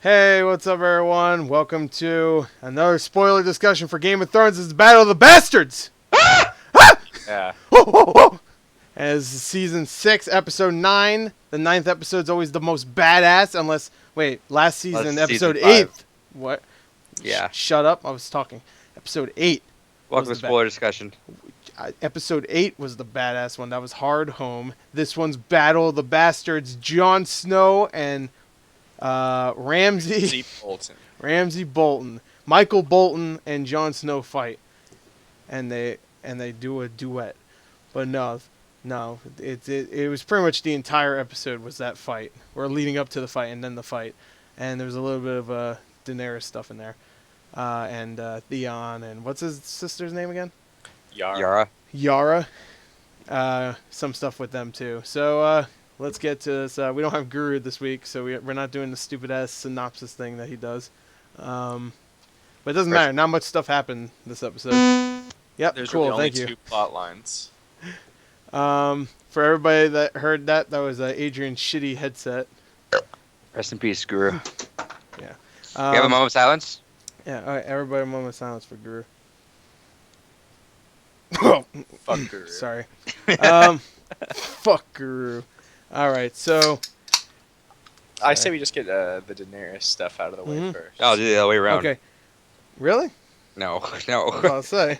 Hey, what's up, everyone? Welcome to another spoiler discussion for Game of Thrones. It's the Battle of the Bastards! Yeah. As season 6, episode 9. The ninth episode's always the most badass, unless... Wait, last season, episode season 8. 5. What? Yeah. Shut up, I was talking. Episode 8. Welcome to the spoiler discussion. Episode 8 was the badass one. That was Hard Home. This one's Battle of the Bastards. Jon Snow and Ramsay Bolton. Michael Bolton and Jon Snow fight. And they do a duet. But no, it was pretty much the entire episode was that fight. Or leading up to the fight and then the fight. And there was a little bit of Daenerys stuff in there. And Theon and what's his sister's name again? Yara. Some stuff with them too. So let's get to this. We don't have Guru this week, so we're not doing the stupid ass synopsis thing that he does. But it doesn't matter. Not much stuff happened this episode. Yep, There's cool. really only Thank you. two plot lines. For everybody that heard that was Adrian's shitty headset. Rest in peace, Guru. Yeah. You have a moment of silence? Yeah. All right. Everybody, a moment of silence for Guru. Fuck Guru. Sorry. Fuck Guru. All right. So. I say we just get the Daenerys stuff out of the way first. I'll do the other way around. Okay. Really? No. I'll say.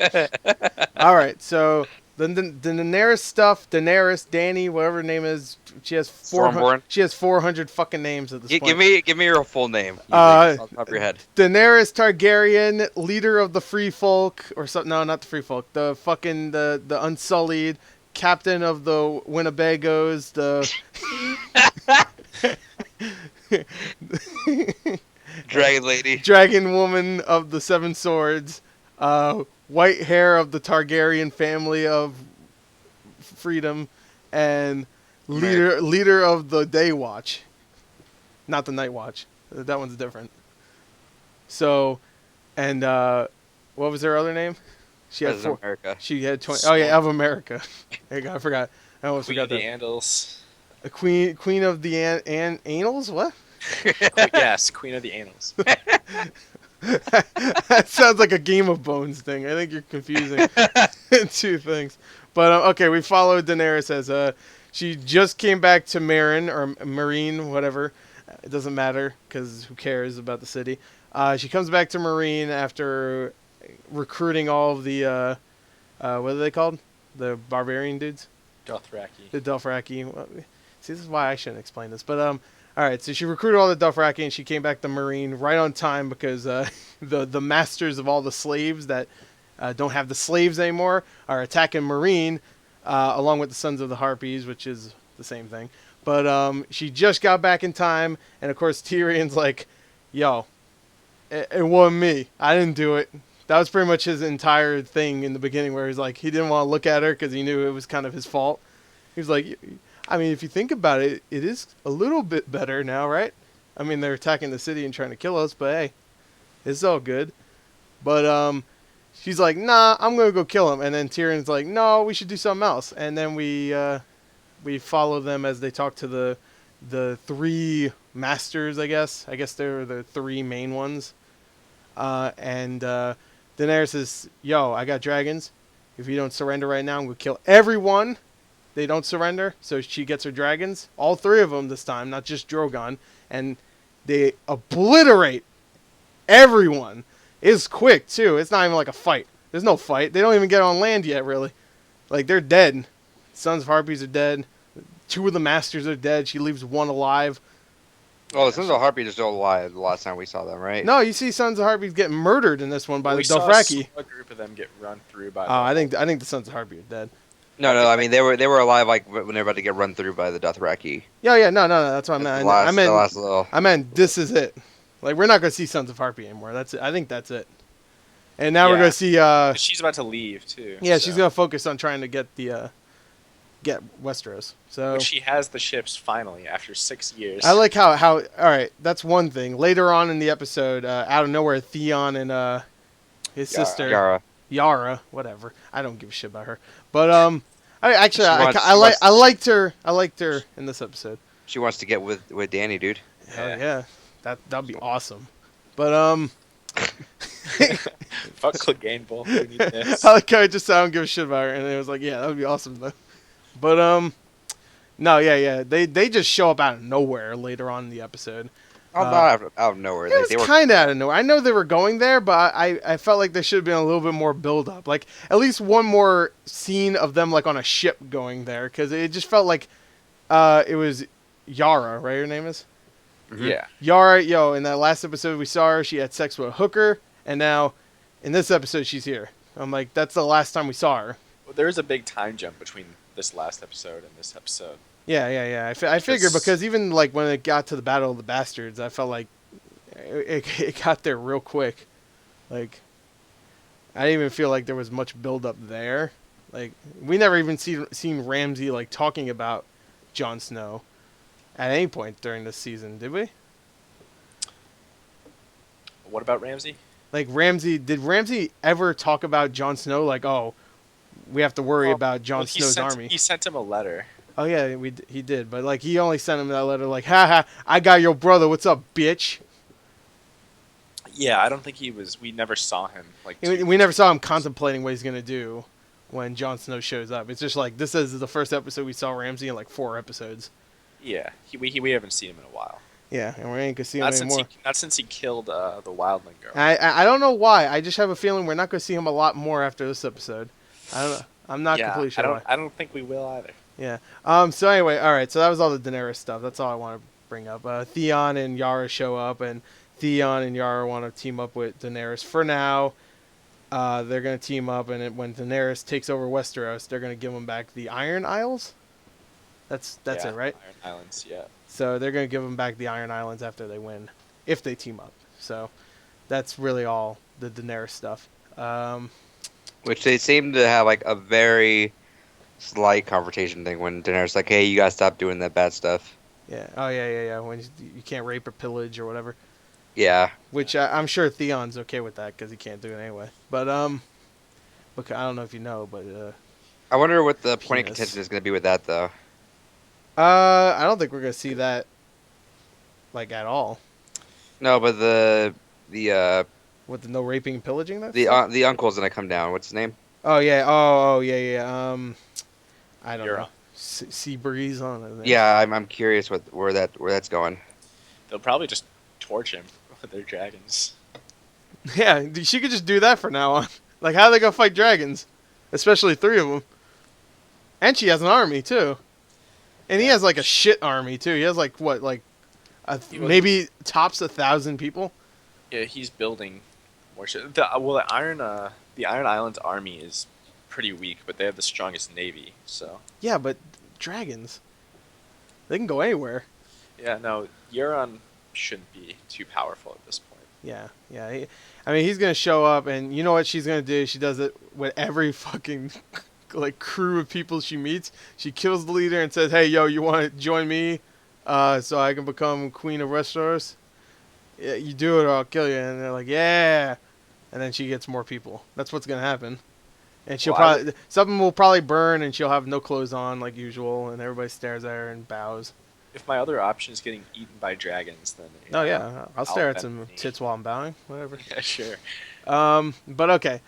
All right, so the Daenerys stuff, Danny, whatever her name is, she has 400. Stormborn? She has 400 fucking names at this point. Give me your full name. Off the top of your head. Daenerys Targaryen, leader of the Free Folk, or something. No, not the Free Folk. The fucking the Unsullied, captain of the Winnebagos. The Dragon Lady. Dragon Woman of the Seven Swords, white hair of the Targaryen family of freedom, and leader of the Day Watch, not the Night Watch. That one's different. So, and what was her other name? She had President of America. She had 20. Oh yeah, of America. There you go. I forgot. I almost Queen forgot of the that. Andals. A queen of the Annals. What? Yes, Queen of the Annals. That sounds like a Game of Bones thing. I think you're confusing two things. But okay, we followed Daenerys as she just came back to Meereen or Marine, whatever. It doesn't matter because who cares about the city. She comes back to Meereen after recruiting all of the what are they called? The barbarian dudes. Dothraki. The Dothraki. See, this is why I shouldn't explain this. But all right, so she recruited all the Dothraki and she came back to Meereen right on time because the masters of all the slaves that don't have the slaves anymore are attacking Meereen along with the Sons of the Harpies, which is the same thing. But she just got back in time, and of course Tyrion's like, yo, it wasn't me. I didn't do it. That was pretty much his entire thing in the beginning where he's like, he didn't want to look at her because he knew it was kind of his fault. He was like, I mean, if you think about it, it is a little bit better now, right? I mean, they're attacking the city and trying to kill us, but hey, it's all good. But she's like, nah, I'm going to go kill him. And then Tyrion's like, no, we should do something else. And then we follow them as they talk to the three masters, I guess. I guess they're the three main ones. And Daenerys says, yo, I got dragons. If you don't surrender right now, I'm going to kill everyone. They don't surrender, so she gets her dragons. All three of them this time, not just Drogon. And they obliterate everyone. It's quick, too. It's not even like a fight. There's no fight. They don't even get on land yet, really. Like, they're dead. Sons of Harpies are dead. Two of the masters are dead. She leaves one alive. Oh, the Sons of Harpies are still alive the last time we saw them, right? No, you see Sons of Harpies getting murdered in this one by the Dothraki. We saw a group of them get run through by. I think the Sons of Harpies are dead. No, I mean they were alive like when they were about to get run through by the Dothraki. Yeah, no, that's what I meant. I meant this is it. Like, we're not gonna see Sons of Harpy anymore. That's it. I think that's it. And now we're gonna see. She's about to leave too. Yeah, so she's gonna focus on trying to get the get Westeros. So but she has the ships finally after 6 years. I like how all right. That's one thing. Later on in the episode, out of nowhere, Theon and his sister Yara, whatever. I don't give a shit about her. But I liked her. I liked her in this episode. She wants to get with Danny, dude. Hell yeah. That'd be awesome. But Fuck Clegane we need this. I like how I just I don't give a shit about her, and it was like, yeah, that would be awesome though. But no, yeah, they just show up out of nowhere later on in the episode. Not out of nowhere. It was They were kind of out of nowhere. I know they were going there, but I felt like there should have been a little bit more build up. Like at least one more scene of them like on a ship going there, because it just felt like it was Yara, right? Her name is Yeah. Yara. Yo, in that last episode we saw her, she had sex with a hooker, and now in this episode she's here. I'm like, that's the last time we saw her. Well, there is a big time jump between this last episode and this episode. Yeah. I figured because even like when it got to the Battle of the Bastards, I felt like it got there real quick. Like I didn't even feel like there was much build up there. Like we never even seen Ramsay like talking about Jon Snow at any point during this season, did we? What about Ramsay? Like did Ramsay ever talk about Jon Snow? Like, oh, we have to worry about Jon Snow's army. He sent him a letter. Oh yeah, he did, but like he only sent him that letter like, haha, I got your brother. What's up, bitch? Yeah, I don't think he was. We never saw him. Like We never saw him contemplating what he's gonna do when Jon Snow shows up. It's just like this is the first episode we saw Ramsay in like 4 episodes. Yeah, we haven't seen him in a while. Yeah, and we ain't gonna see him Not anymore. since he killed the Wildling girl. I don't know why. I just have a feeling we're not gonna see him a lot more after this episode. I don't know. I'm not completely sure. Why. I don't think we will either. Yeah. So anyway, all right. So that was all the Daenerys stuff. That's all I want to bring up. Theon and Yara show up, and Theon and Yara want to team up with Daenerys. For now, they're gonna team up, and when Daenerys takes over Westeros, they're gonna give them back the Iron Isles. That's it, right? Iron Islands, yeah. So they're gonna give them back the Iron Islands after they win, if they team up. So that's really all the Daenerys stuff. which they seem to have like a very slight confrontation thing when Daenerys like, hey, you gotta stop doing that bad stuff. Yeah. Oh yeah. When you can't rape or pillage or whatever. Yeah. Which I'm sure Theon's okay with that because he can't do it anyway. But look, I don't know if you know, but I wonder what the point of Penis. contention is gonna be with that though. I don't think we're gonna see that like at all. No, but the With the no raping and pillaging. the uncle's gonna come down. What's his name? Oh yeah. Oh yeah. I don't Euron. know. Sea breeze on it. Yeah, I'm curious where that's going. They'll probably just torch him with their dragons. Yeah, she could just do that from now on. Like, how are they gonna fight dragons? Especially 3 of them. And she has an army too. And he has like a shit army too. He has like what, like, maybe tops 1,000 people. Yeah, he's building more shit. The Iron Islands army is pretty weak, but they have the strongest navy. So Yeah, but dragons, they can go anywhere. yeah, no, Euron shouldn't be too powerful at this point. Yeah. I mean, he's gonna show up, and you know what she's gonna do? She does it with every fucking like crew of people she meets. She kills the leader and says, "Hey, yo, you want to join me, so I can become queen of Westeros? Yeah, you do it, or I'll kill you." And they're like, "Yeah," and then she gets more people. That's what's gonna happen. And she'll Well, probably something will probably burn, and she'll have no clothes on like usual, and everybody stares at her and bows. If my other option is getting eaten by dragons, then Oh yeah, I'll stare at bend some the knee. tits while I'm bowing. Whatever. Yeah, sure. But okay.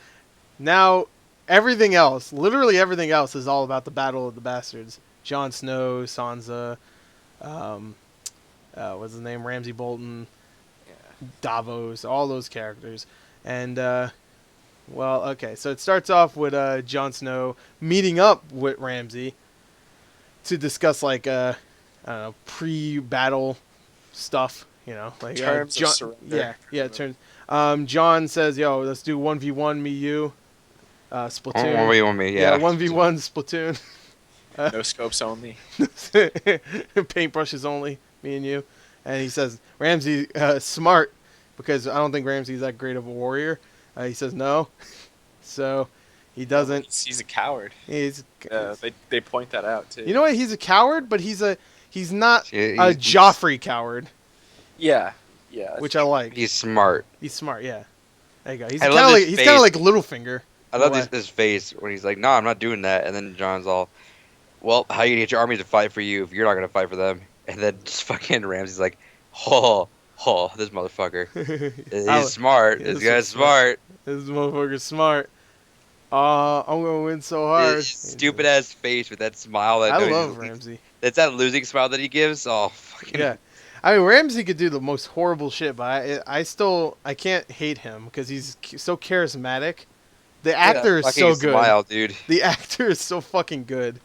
Now, everything else, literally everything else, is all about the Battle of the Bastards. Jon Snow, Sansa, what's his name? Ramsay Bolton, Yeah. Davos, all those characters. And, well, okay. So it starts off with Jon Snow meeting up with Ramsay to discuss, like, I don't know, pre-battle stuff. You know, like Terms of surrender. Yeah, terms. John says, "Yo, let's do 1v1, me, you, Splatoon." 1v1 me, yeah. 1v1 Splatoon. No scopes only. Paintbrushes only, me and you. And he says, Ramsay, smart, because I don't think Ramsay's that great of a warrior. He says no, so he doesn't. He's a coward. He's. They point that out too. You know what? He's a coward, but he's not a He's- Joffrey coward, Yeah. which I like. He's smart. He's smart, yeah. There you go. He's I kind love of like his he's kind of face. like Littlefinger. I love Why? his face when he's like, no, I'm not doing that. And then John's all, well, how you get your army to fight for you if you're not going to fight for them? And then just fucking Ramsay's like, oh, this motherfucker. I- He's smart. yeah, This this guy's one's smart. smart. This motherfucker's smart. I'm gonna win so hard. His stupid ass face with that smile. That I no, he's- love Ramsey. That's that losing smile that he gives. Oh, fucking. Yeah, I mean Ramsey could do the most horrible shit, but I can't hate him because he's so charismatic. The actor is Fucking so good. smile, dude. The actor is so fucking good.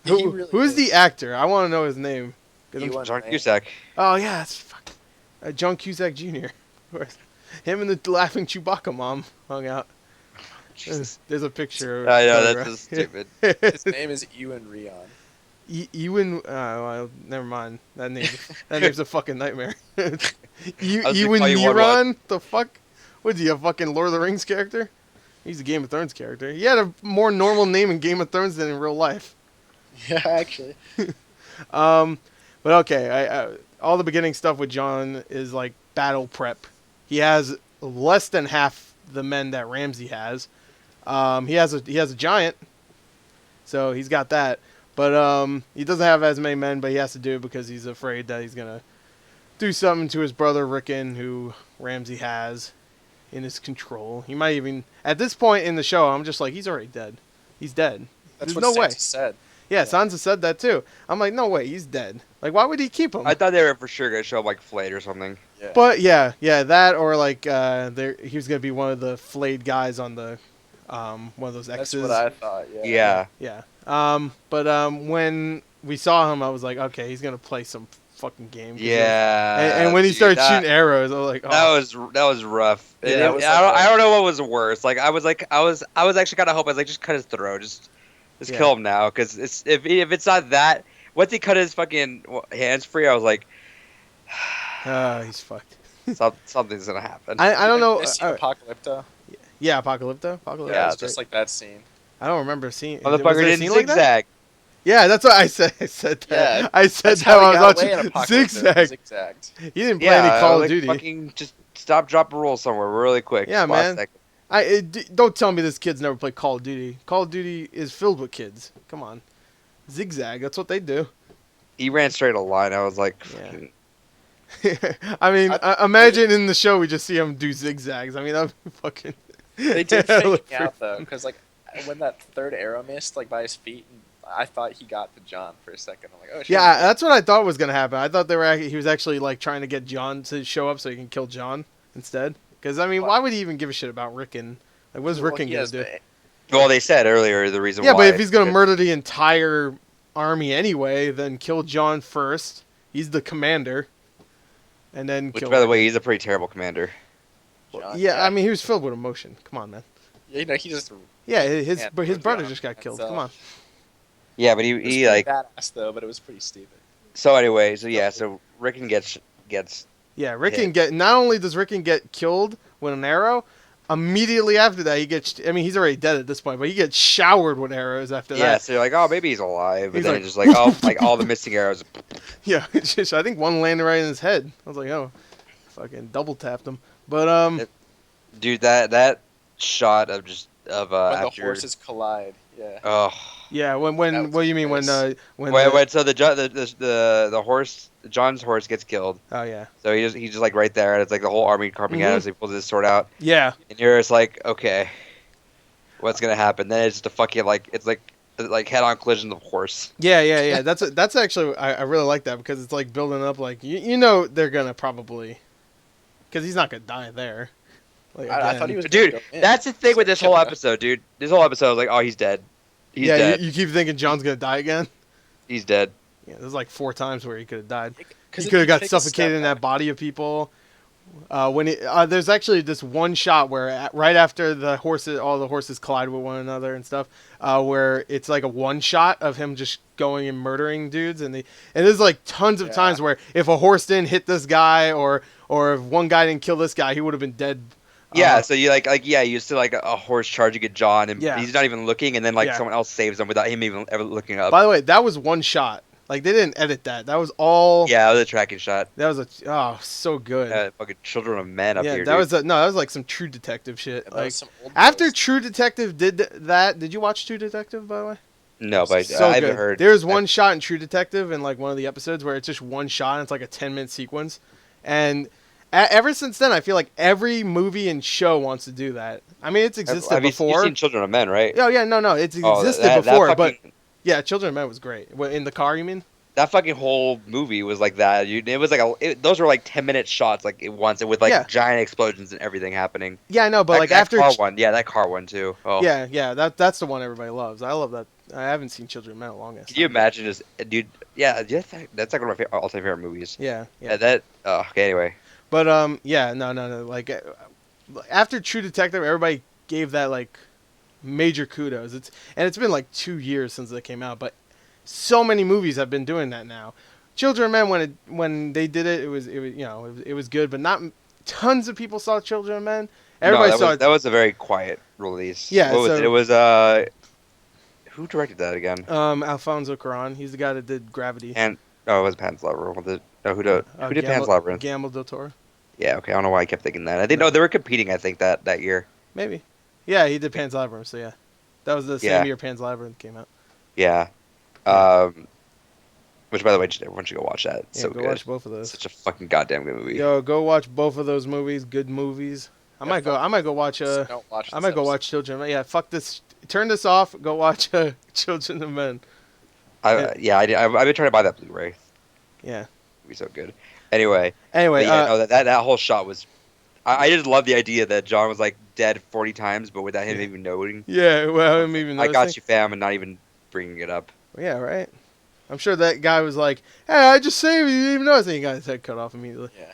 He really Who's is. the actor? I want to know his name. 'Cause I'm- Ewan John Ray. Cusack. Oh yeah, it's fucking John Cusack Jr. Of course. Him and the laughing Chewbacca mom hung out. Jesus. There's a picture. I know, photograph. that's just stupid. His name is Ewan Rion. Ewan. Well, never mind. That name's a fucking nightmare. was Ewan gonna call you one Neron. The fuck? What's he, a fucking Lord of the Rings character? He's a Game of Thrones character. He had a more normal name in Game of Thrones than in real life. Yeah, actually. But okay, all the beginning stuff with John is like battle prep. He has less than half the men that Ramsey has. He has a giant, so he's got that. But he doesn't have as many men, but he has to do it because he's afraid that he's gonna do something to his brother Rickon, who Ramsey has in his control. He might even at this point in the show, I'm just like, he's already dead. He's dead. That's There's what no way. Sansa said. Yeah, Sansa said that too. I'm like, no way, he's dead. Like, why would he keep him? I thought they were for sure gonna show up like flayed or something. Yeah. But yeah, that or like he was gonna be one of the flayed guys on the one of those That's X's. what I thought. Yeah. Yeah. Yeah. But when we saw him, I was like, okay, he's gonna play some fucking game. 'cause Yeah. And when he dude, started that- shooting arrows, I was like, oh. that was rough. Yeah, And that it- was I don't like- I don't know what was worse. Like I was actually kind of hoping like just cut his throat, just Yeah. kill him now, because if it's not that, once he cut his fucking hands free, I was like, He's fucked. something's gonna happen. I don't know. You seen Apocalypto? Yeah, Apocalypto. Yeah, it's is just great. like that scene. I don't remember seeing. Motherfucker was there a didn't scene like that? zigzag. Yeah, that's what I said. I said that. Yeah, I said That's that how when he I got was away in watching Apocalypto. Zigzag. Zigzagged. He didn't play Yeah, any Call of like, Duty. fucking just stop, drop, and roll somewhere really quick. Yeah, Just last man. second. Don't tell me this kid's never played Call of Duty. Call of Duty is filled with kids. Come on, Zigzag. That's what they do. He ran straight a line. I was like, Yeah. fucking- I mean, imagine in the show we just see him do zigzags. I mean, that'd be fucking. They did fake me out though, because like when that third arrow missed like by his feet, and I thought he got to John for a second. I'm like, oh shit. Yeah, that's what I thought was gonna happen. I thought he was actually like trying to get John to show up so he can kill John instead. Because I mean, why would he even give a shit about Rickon? Like, what is Well, Rickon he gonna has do? well, they said earlier the reason Yeah, why. but if he's gonna murder the entire army anyway, then kill John first. He's the commander, and then Which, kill. by the Rickon. way, he's a pretty terrible commander. John, Yeah, I mean, he was filled with emotion. Come on, man. you know, he just Yeah, his Yeah, but his poor brother John. just got killed. That's, Come on. Yeah, but it was he pretty like badass though, but it was pretty stupid. so anyway. So yeah, so Rickon gets Yeah, Rickon not only does Rickon get killed with an arrow, immediately after that he gets. I mean, he's already dead at this point, but he gets showered with arrows after yeah. that. So you're like, oh, maybe he's alive, but He's then like- it's just like oh, like all the missing arrows. Yeah, it's just, I think one landed right in his head. I was like, oh, fucking double tapped him. But Dude, that shot of When the after horses collide. Yeah. oh. yeah, That when was what do you mean when nice. when Wait, so the horse, John's horse gets killed. oh yeah So he's just like right there, and it's like the whole army coming at Mhm. us. He pulls his sword out, yeah and you're just like, okay, what's gonna happen? Then it's just a fucking like it's like head-on collision of the horse. yeah that's actually I really like that because it's like building up like you know they're gonna probably because he's not gonna die there. Like, I thought again. he was. Dude, gonna go in. that's the thing with this Kill whole him. episode, dude. This whole episode, I was like, oh, he's dead. He's yeah, dead. you keep thinking John's gonna die again. He's dead. Yeah, there's like 4 times where he could have died. 'Cause He if could have you got take a step suffocated in that back- body of people. There's actually this one shot where right after all the horses collide with one another and stuff, where it's like a one shot of him just going and murdering dudes, and there's like tons of Yeah. times where if a horse didn't hit this guy or if one guy didn't kill this guy, he would have been dead. Yeah, so you you see like a horse charging at John, and Yeah. he's not even looking, and then like Yeah. someone else saves him without him even ever looking up. By the way, that was one shot. Like they didn't edit that. That was all. Yeah, it was a tracking shot. That was so good. Fucking children of men up yeah, here. that dude. was that was like some True Detective shit. Yeah, that Like was some old after boys. True Detective did that, did you watch True Detective by the way? no, but So I haven't good. heard. There's one shot in True Detective in like one of the episodes where it's just one shot and it's like a 10-minute sequence, and Ever since then, I feel like every movie and show wants to do that. I mean, it's existed Have you before. seen Children of Men, right? Oh yeah, no, it's Oh, existed that before, fucking, but yeah, Children of Men was great. What, in the car, you mean? that fucking whole movie was like that. It was like those were like 10-minute shots, like at once, and with like Yeah. giant explosions and everything happening. Yeah, I know, but That- like that after, car one, yeah, that car one too. Oh, yeah, that's the one everybody loves. I love that. I haven't seen Children of Men in the longest. Can you time. imagine just, dude? Yeah, that's like one of my all-time favorite movies. Yeah, yeah. Okay, anyway. But yeah, no. Like after True Detective, everybody gave that like major kudos. It's been like 2 years since it came out, but so many movies have been doing that now. Children of Men, when they did it, it was it was good, but not tons of people saw Children of Men. Everybody No, saw it. that was a very quiet release. Yeah, what was so- it? It was who directed that again? Alfonso Cuarón. He's the guy that did Gravity. And it was Pan's Labyrinth. Who did Pan's Labyrinth? Guillermo del Toro. Yeah, okay. I don't know why I kept thinking that. I didn't know they were competing. I think that year. Maybe. Yeah, he did Pan's Labyrinth. So yeah, that was the same Yeah. year Pan's Labyrinth came out. Yeah. Which, by the way, everyone should go watch that. It's Yeah, so go good. watch both of those. Such a fucking goddamn good movie. Yo, go watch both of those movies. Good movies. I might go watch Just don't watch I this might go episode. watch Children of Men. Yeah, fuck this. Turn this off. Go watch Children of Men. I've been trying to buy that Blu-ray. Yeah. It'd be so good. Anyway, Anyway, but yeah, no, that whole shot was. I just love the idea that John was like dead 40 times, but without him even knowing. yeah. Well, I'm even. I got you, fam, and not even bringing it up. Yeah, right. I'm sure that guy was like, "Hey, I just saved you. You didn't even notice." And he got his head cut off immediately. Yeah.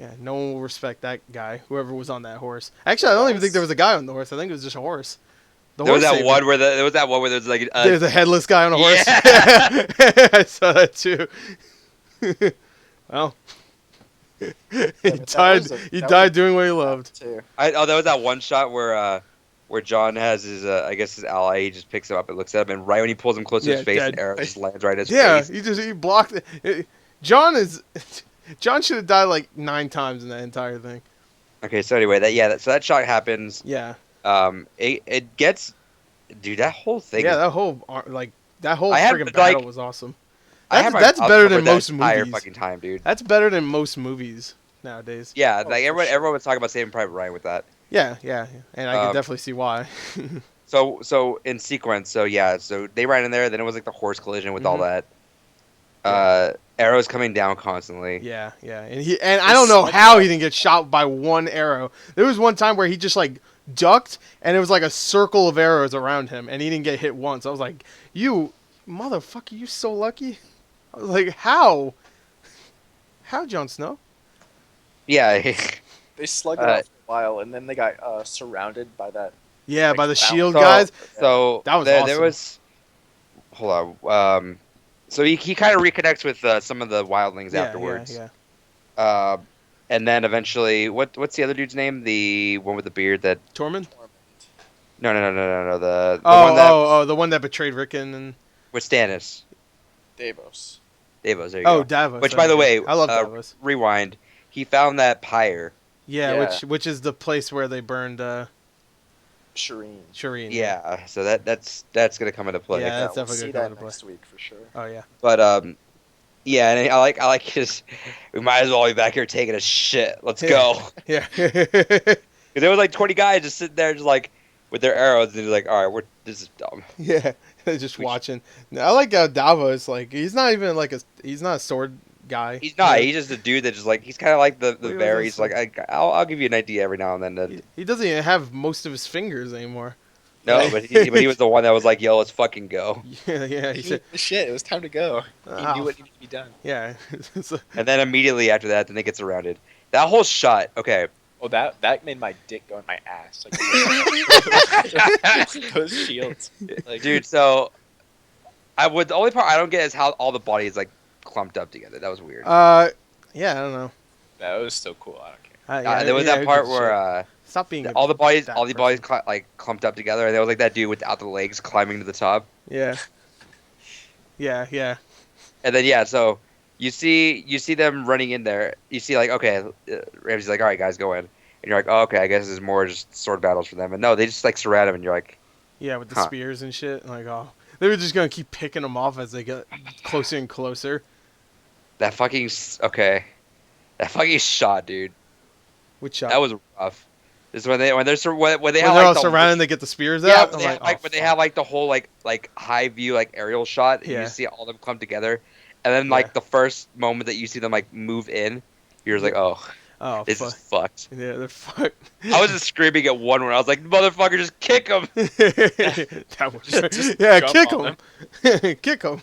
Yeah, no one will respect that guy. Whoever was on that horse. Actually, I don't even think there was a guy on the horse. I think it was just a horse. The There was horse that saved one him. where there was that one where there was like There's a headless guy on a horse. Yeah. I saw that too. Well, he but died. that He was died doing what he loved. Too. there was that one shot where John has his I guess his ally. He just picks him up and looks at him, and right when he pulls him close to Yeah, his face, dead. an arrow just lands right in his Yeah, face. he blocked it. John should have died like 9 times in that entire thing. Okay, so anyway, so that shot happens. Yeah. It gets, dude, that whole thing. Yeah, is- that whole I had, friggin' like- battle was awesome. I had my That's mouth better covered than that most entire movies. fucking time, dude. That's better than most movies nowadays. Yeah, Oh, like for everyone was talking about Saving Private Ryan with that. Yeah, and I can Um, definitely see why. So in sequence, so they ran in there. Then it was like the horse collision with all Mhm. that. Arrows coming down constantly. Yeah, and I don't know how he didn't get shot by one arrow. There was one time where he just like ducked, and it was like a circle of arrows around him, and he didn't get hit once. I was like, "You motherfucker, you so lucky." I was like, "How? How, Jon Snow?" Yeah, They slugged it out for a while, and then they got surrounded by that. Yeah, by the Wow. shield so, guys. So That was there awesome. was. Hold on. So he kind of reconnects with some of the wildlings Yeah, afterwards. Yeah. And then eventually, what's the other dude's name? The one with the beard that. Tormund. No. The Oh, one that the one that betrayed Rickon and with Stannis. Davos. Davos. There you oh go. Davos. Which, by the way, I love uh, Davos. Rewind. He found that pyre. Yeah, Yeah. which is the place where they burned Shireen. Shireen. Yeah. So that's gonna come into play. Yeah. That's we'll definitely see gonna come that into play. next week for sure. Oh yeah. But yeah, and I like his. We might as well be back here taking a shit. Let's go. Yeah. Because there was like 20 guys just sitting there, just like with their arrows, and he's like, "All right, this is dumb." Yeah. Just We watching. I like how Davos like he's not even like he's not a sword guy. He's not. You know? He's just a dude that just like he's kind of like the Look at varies. this. Like I'll give you an idea every now and then. That, He doesn't even have most of his fingers anymore. no, but he was the one that was like, "Yo, let's fucking go." Yeah. He said, Shit, it was time to go. He "Ah, knew what needed to be done. Yeah. So- And then immediately after that, then they get surrounded. That whole shot. Okay. Oh, that made my dick go in my ass. Like, those shields. Like, Dude, so the only part I don't get is how all the bodies like clumped up together. That was weird. yeah. I don't know. that was so cool. I don't care. Yeah, there was yeah, that who part gives a where shit? Stop being all the bodies, that all the bodies like clumped up together, and there was like that dude without the legs climbing to the top. Yeah. Yeah. And then so you see them running in there. You see like okay, Ramsey's like, all right guys, go in, and you're like, oh, okay, I guess this is more just sword battles for them. And no, they just like surround him, and you're like, Yeah, with the Huh. spears and shit. Like, oh, they were just gonna keep picking them off as they get closer and closer. that fucking okay. That fucking shot, dude. Which shot? That was rough. This is when they're when they When have they're all like surrounded, they get the spears yeah out. when I'm they have like, like oh, when they fuck. have like the whole like high view like aerial shot and Yeah. you see all of them come together, and then Yeah. like the first moment that you see them like move in, you're just like, oh, Oh, this fuck. is fucked. Yeah, they're fucked. I was just screaming at one when I was like, motherfucker, just kick him. That was, Just yeah, jump kick on him. Kick him.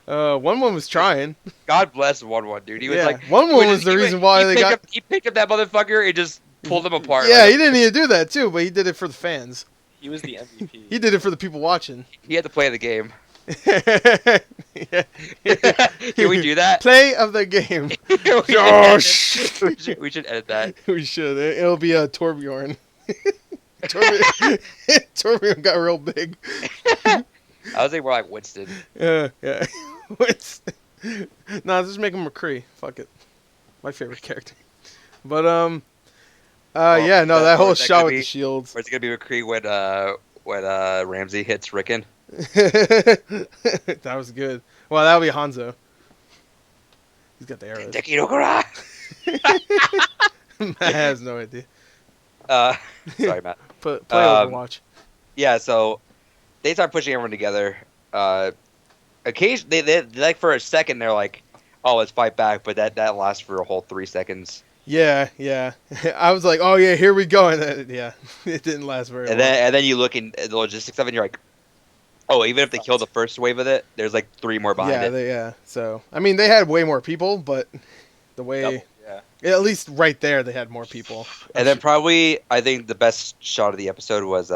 1-1 was trying. God bless 1-1, dude. He was Yeah, like 1-1 was the reason why they got. He picked up that motherfucker and just pulled him apart. Yeah, like, he didn't need to do that too, but he did it for the fans. He was the MVP. He did it for the people watching. he had to play the game. Yeah. Can we do that? Play of the game. We should Josh. edit- we should edit that. We should. It'll be a Torbjorn. Torbjorn got real big. I was thinking more like Winston. Yeah. Nah, just make him McCree. Fuck it. My favorite character. But yeah, no, that whole that shot could with be- the shields. Or is it gonna be McCree when Ramsey hits Rickon? That was good. Well, that'll be Hanzo. He's got the arrows. Deki no Kura! Matt has no idea. Sorry, Matt. Play Um, Overwatch. Yeah, so they start pushing everyone together. Occasionally, they like for a second they're like, "Oh, let's fight back," but that lasts for a whole 3 seconds. Yeah. I was like, oh yeah, here we go, and then, yeah, it didn't last very long. And then you look in the logistics of it, and you're like, "Oh, even if they kill the first wave of it, there's like 3 more behind it." Yeah. So I mean, they had way more people, but the way, Yeah. at least right there, they had more people. And then probably, I think the best shot of the episode was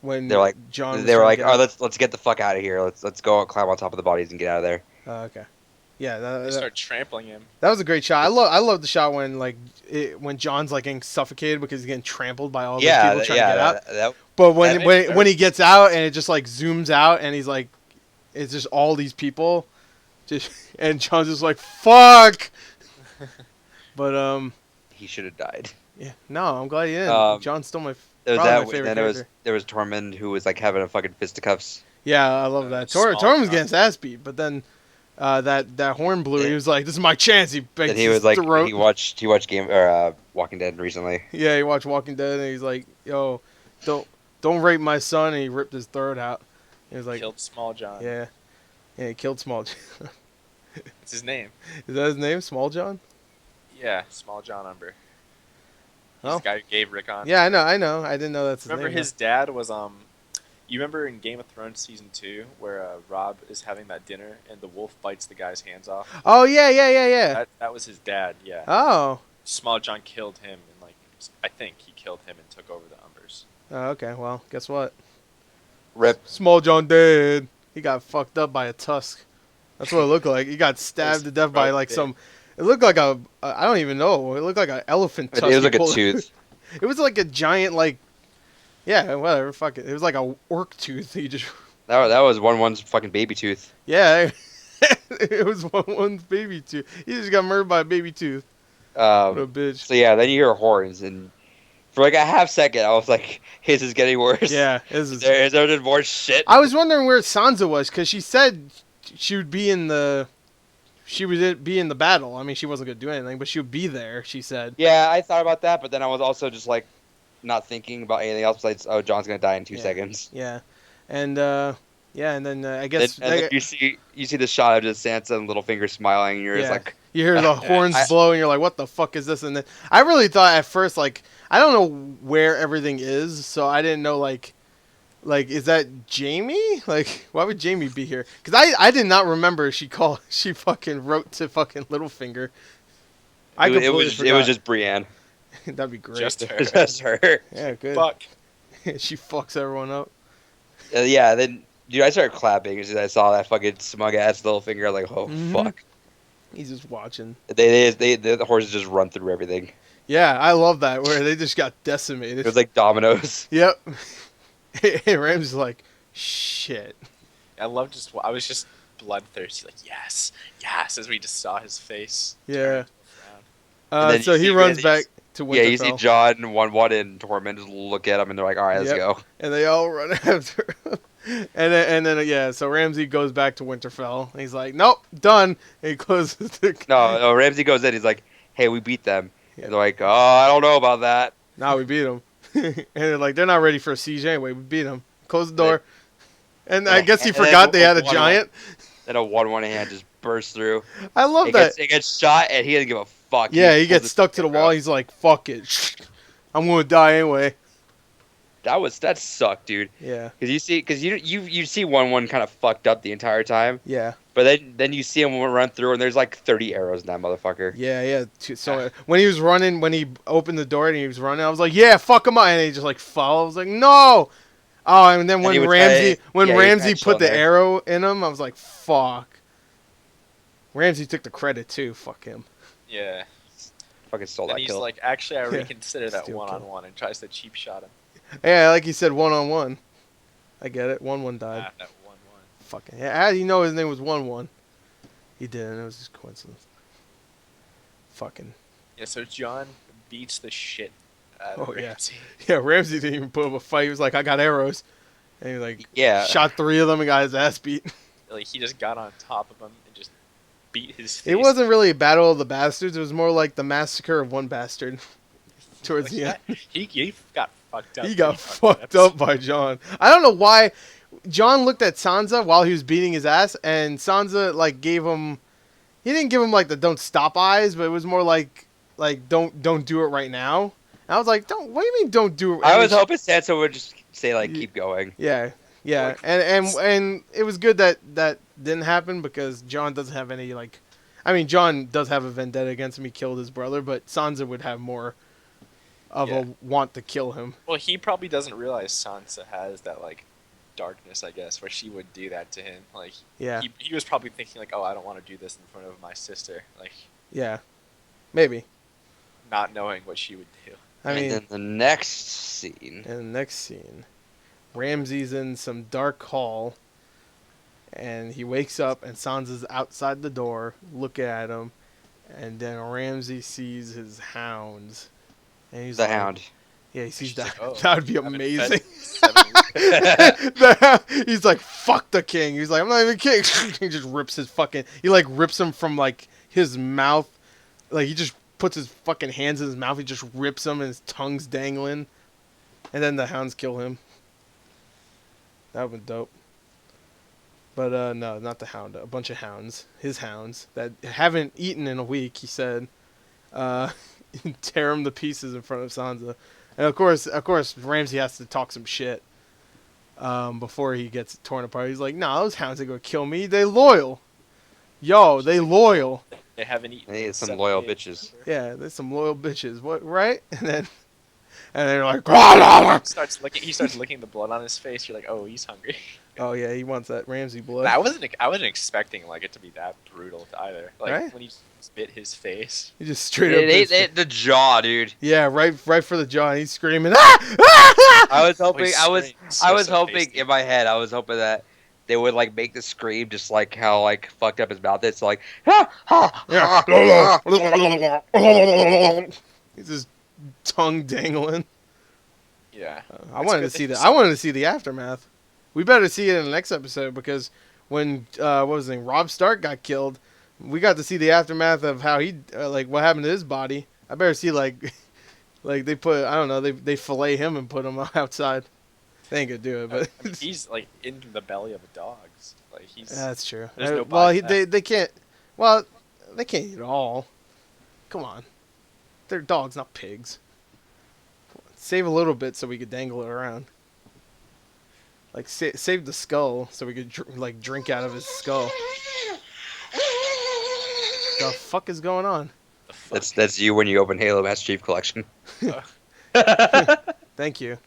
when they're like- John, was they were trying like, to "Oh, get let's get the fuck out of here. Let's go and climb on top of the bodies and get out of there." okay. Yeah, They start trampling him. that was a great shot. I love the shot when when John's like getting suffocated because he's getting trampled by all these people trying to get out. that- But when That when, makes when he gets out and it just like zooms out and he's like, it's just all these people, just and John's just like fuck. But he should have died. yeah, no, I'm glad he didn't. John stole my There was probably that. my favorite Then character. there was Tormund who was like having a fucking fisticuffs. Yeah, I love that. Small Tormund's John. getting his ass beat, but then that horn blew. He was like, "This is my chance." He begged And he his was like, throat. he watched Game or Walking Dead recently. Yeah, he watched Walking Dead, and he's like, "Yo, don't rape my son," and he ripped his throat out. He was like, Killed Small John. "Yeah, he killed Small John." It's his name. Is that his name, Small John? Yeah, Small John Umber. He's Oh. the guy who gave Rickon. Yeah, I know. I didn't know that's his Remember name. his dad was You remember in Game of Thrones season 2 where Rob is having that dinner and the wolf bites the guy's hands off? Oh yeah. That was his dad. Yeah. Oh. Small John killed him and I think he killed him and took over the Umbers. Oh, okay. Well, guess what? Rip. Small John dead. He got fucked up by a tusk. That's what it looked like. He got stabbed to death by like some. It looked like I don't even know. It looked like an elephant It tusk. was like he a pulled- tooth. It was like a giant like. Yeah, whatever. Fuck it. It was like a orc tooth. He just. That was 1-1's fucking baby tooth. Yeah. It was one's baby tooth. He just got murdered by a baby tooth. What a bitch. So yeah, then you hear horns, and for like a half second, I was like, "His is getting worse." Yeah. This is. Is there just more shit? I was wondering where Sansa was because she said she would be in the. She would be in the battle. I mean, she wasn't gonna do anything, but she would be there. She said. Yeah, I thought about that, but then I was also just like, not thinking about anything else besides, "Oh, John's gonna die in 2 Yeah. seconds." Yeah, and and then I guess And then you see the shot of just Sansa and Littlefinger smiling, and you're just Yeah. like, you hear the horns I- blow, and you're like, "What the fuck is this?" And then I really thought at first, like, I don't know where everything is, so I didn't know, like is that Jamie? Like, why would Jamie be here? Because I did not remember she fucking wrote to fucking Littlefinger. I it completely was forgot. just Brienne. That'd be great. Just her. Just her. Yeah, good. Fuck. She fucks everyone up. Yeah, then dude, I started clapping as I saw that fucking smug ass Littlefinger. I was like, "Oh Mhm. fuck!" He's just watching. The horses just run through everything. Yeah, I love that where they just got decimated. It was like dominoes. Yep. And Ramsey's like, shit. I was just bloodthirsty, like yes, as we just saw his face. Yeah. turn into a frown. And then So you he see runs Randy's- back to Yeah, you see Winterfell, John, 1-1, and Tormund just look at him, and they're like, "All right, let's Yep. go." and they all run after him. And then yeah, so Ramsey goes back to Winterfell. And he's like, nope, done. And he closes the. No, Ramsey goes in. He's like, "Hey, we beat them." Yeah. And they're like, "Oh, I don't know about that." Nah, we beat them. And they're like, they're not ready for a siege anyway. We beat them. Close the door. And I guess he And then forgot they had a one- giant. Then a 1-1 hand just bursts through. I love that. It gets shot, and he doesn't give a fuck. Yeah, he pulls gets his stuck to the finger wall. out. He's like, fuck it. I'm going to die anyway. That sucked, dude. Yeah. Because you see 1-1 kind of fucked up the entire time, Yeah. but then you see him run through, and there's like 30 arrows in that motherfucker. Yeah. So when he was running, when he opened the door and he was running, I was like, yeah, fuck him up. And he just like fell. I was like, no. Oh, and then And when he would Ramsey try- yeah, he Ramsey would put the there. arrow in him, I was like, fuck. Ramsey took the credit too. Fuck him. Yeah. Fucking stole And that he's kill. like, actually, I Yeah. reconsider that Steal kill. 1-on-1 and tries to cheap shot him. Yeah, like you said, 1-on-1. I get it. 1-1 died. That 1-1. Fucking. Yeah, how do you know his name was 1-1? He didn't. It was just coincidence. Fucking. Yeah, so John beats the shit out Oh, of yeah. Ramsey. Yeah, Ramsey didn't even put up a fight. He was like, I got arrows. And he like Yeah. shot 3 of them and got his ass beat. Like, he just got on top of him and just beat his face. It wasn't really a battle of the bastards. It was more like the massacre of one bastard. Towards the end. He got fucked up. He got pretty hard fucked in that up by John. I don't know why. John looked at Sansa while he was beating his ass, and Sansa like gave him. He didn't give him like the "don't stop" eyes, but it was more like don't do it right now. And I was like, don't. What do you mean don't do it? I was hoping Sansa would just say like, Ye- keep going. Yeah, Like, and it was good that didn't happen because John doesn't have any like. I mean, John does have a vendetta against him. He killed his brother, but Sansa would have more of Yeah. a want to kill him. Well, he probably doesn't realize Sansa has that, like, darkness, I guess, where she would do that to him. Like, Yeah, he was probably thinking, like, oh, I don't want to do this in front of my sister. Like, yeah, maybe. not knowing what she would do. I mean, and then the next scene. in the next scene, Ramsey's in some dark hall, and he wakes up, and Sansa's outside the door looking at him, and then Ramsey sees his hounds, and he's The like, Hound. Yeah, he sees She's that. like, oh, That would be haven't fed amazing. in 7 years. He's like, fuck the king. He's like, I'm not even king. He just rips his fucking. He like rips him from like his mouth. Like he just puts his fucking hands in his mouth. He just rips him and his tongue's dangling. And then the hounds kill him. That would be dope. But no, not the hound. A bunch of hounds. His hounds that haven't eaten in a week. He said, tear him to pieces in front of Sansa. And of course, Ramsey has to talk some shit before he gets torn apart. He's like, "Nah, those hounds are gonna kill me. They loyal. Yo, they loyal. They haven't eaten. They in need some 7 loyal days. bitches. Yeah, there's some loyal bitches. What, right?" And they're like, "Oh He starts licking the blood on his face. You're like, oh, he's hungry. yeah, he wants that Ramsey blood." I wasn't expecting like it to be that brutal either. Like Right? when he spit his face. He just straight up. The jaw, dude. Yeah, right for the jaw. And he's screaming. Ah! Ah! I was Oh, hoping. he's I was screaming. So hoping tasty. in my head. I was hoping that they would like make the scream just like how like fucked up his mouth is. So like, He's just tongue dangling. Yeah. I It's wanted good to see that that. you I wanted to see the aftermath. We better see it in the next episode because when what was his name, Rob Stark got killed, we got to see the aftermath of how he like what happened to his body. I better see like like they put I don't know they fillet him and put him outside. They ain't gonna do it, but I mean, he's like in the belly of a dog's. Like he's. that's true. There's no well, body left. they can't. Well, they can't eat it all. Come on, they're dogs, not pigs. Save a little bit so we could dangle it around. Like save the skull so we could drink out of his skull. The fuck is going on? The fuck? that's you when you open Halo Master Chief Collection. Thank you.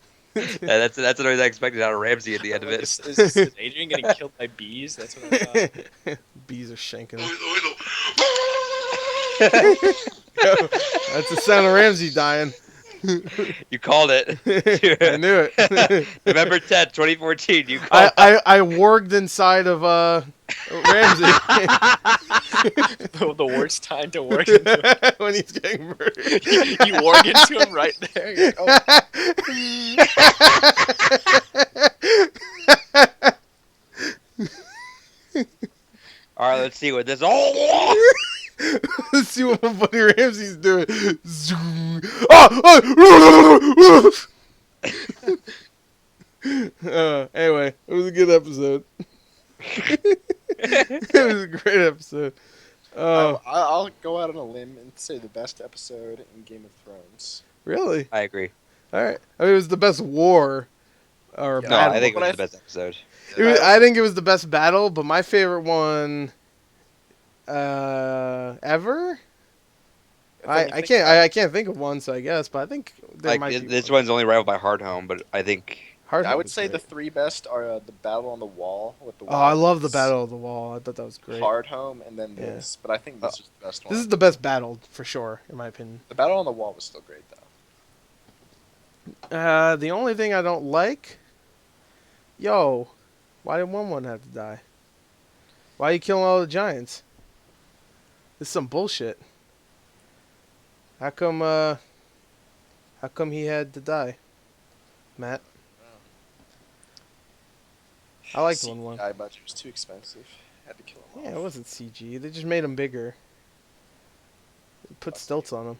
That's what I was expecting out of Ramsey at the end of it. Is Adrian getting killed by bees? That's what I thought. Bees are shanking him. That's the sound of Ramsey dying. You called it. I knew it. November 10th, 2014. You called I warged inside of Ramsey The worst time to work into him. when he's getting murdered. You warg into him right there. You're like, oh, right, let's see what this. Oh, Let's see what my buddy Ramsey's doing. Zoom. Ah! Anyway, it was a good episode. It was a great episode. I'll go out on a limb and say the best episode in Game of Thrones. Really? I agree. All right. I mean, it was the best war or Yeah, No, battle. I think it But was I the best episode. I think it was the best battle, but my favorite one ever. I can't think of one, so I guess, but I think there Like might be this one. one's only rivaled by Hardhome, but I think Hard I Home would was say the great. three best are the Battle on the Wall with the. Oh, I love the Wildlings, Battle of the Wall. I thought that was great. Hard Home, and then Yeah. this. But I think this is the best one. This is the best battle for sure, in my opinion. The Battle on the Wall was still great though. The only thing I don't like, why did one have to die? Why are you killing all the giants? This is some bullshit. How come he had to die, Matt? I liked CGI 1-1. budget was too expensive. Had to kill him. Yeah, off. it wasn't CG. They just made him bigger. Put stilts on him.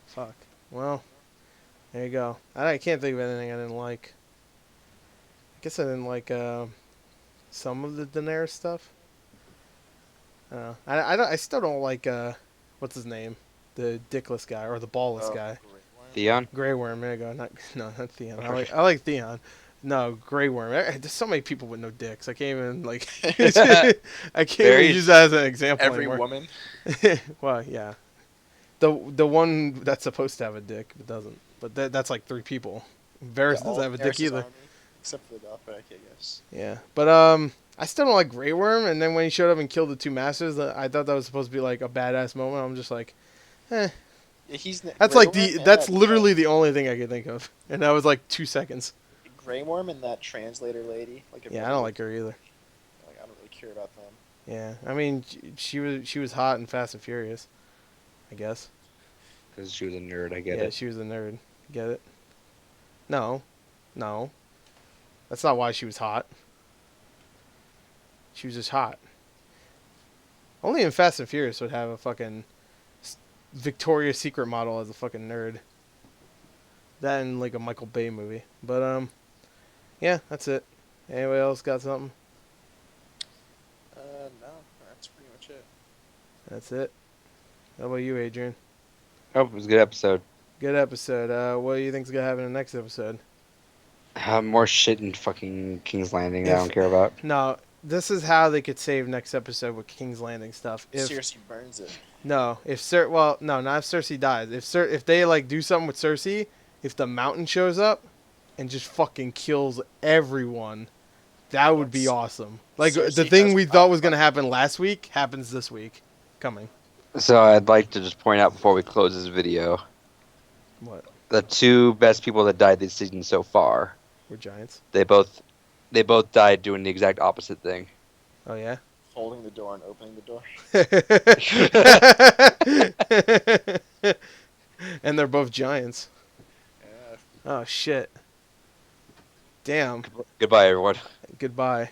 Fuck. Well, there you go. I can't think of anything I didn't like. I guess I didn't like some of the Daenerys stuff. I still don't like what's his name, the dickless guy or the ballless Oh, guy. great one. Theon. Grey Worm. There you go. Not Theon. I like Theon. No, Grey Worm. There's so many people with no dicks. I can't even like. I can't Very- even use that as an example Every anymore. woman. Well, yeah. The one that's supposed to have a dick but doesn't. But that's like 3 people. Varys Yeah, all doesn't have a of dick Daenerys' either. army, except for the Dothraki, I guess. Yeah, but I still don't like Grey Worm. And then when he showed up and killed the 2 masters, I thought that was supposed to be like a badass moment. I'm just like, Yeah, he's that's Grey like Worm and that's that, literally the only thing I could think of, and that was like 2 seconds. Grey Worm and that translator lady. Like Yeah, I don't like her either. Like I don't really care about them. Yeah, I mean she was hot in Fast and Furious, I guess. Because she was a nerd, I get Yeah, it. she was a nerd. Get it? No, that's not why she was hot. She was just hot. Only in Fast and Furious would have a fucking Victoria's Secret model as a fucking nerd. That and like a Michael Bay movie. But yeah, that's it. Anybody else got something? No, that's pretty much it. That's it. How about you, Adrian? Oh, it was a good episode. Good episode. What do you think's gonna happen in the next episode? More shit in fucking King's Landing that I If- don't care about. No, this is how they could save next episode with King's Landing stuff. If Cersei burns it. no, if not if Cersei dies. If they like do something with Cersei, if the Mountain shows up and just fucking kills everyone, that would be That's- awesome. Like the Cersei thing has we thought was power. gonna happen last week happens this week, coming. So I'd like to just point out before we close this video, What? the 2 best people that died this season so far, We're giants. they both died doing the exact opposite thing. Oh yeah. Holding the door and opening the door. And they're both giants. Yeah. Oh shit. Damn. Goodbye, everyone. Goodbye.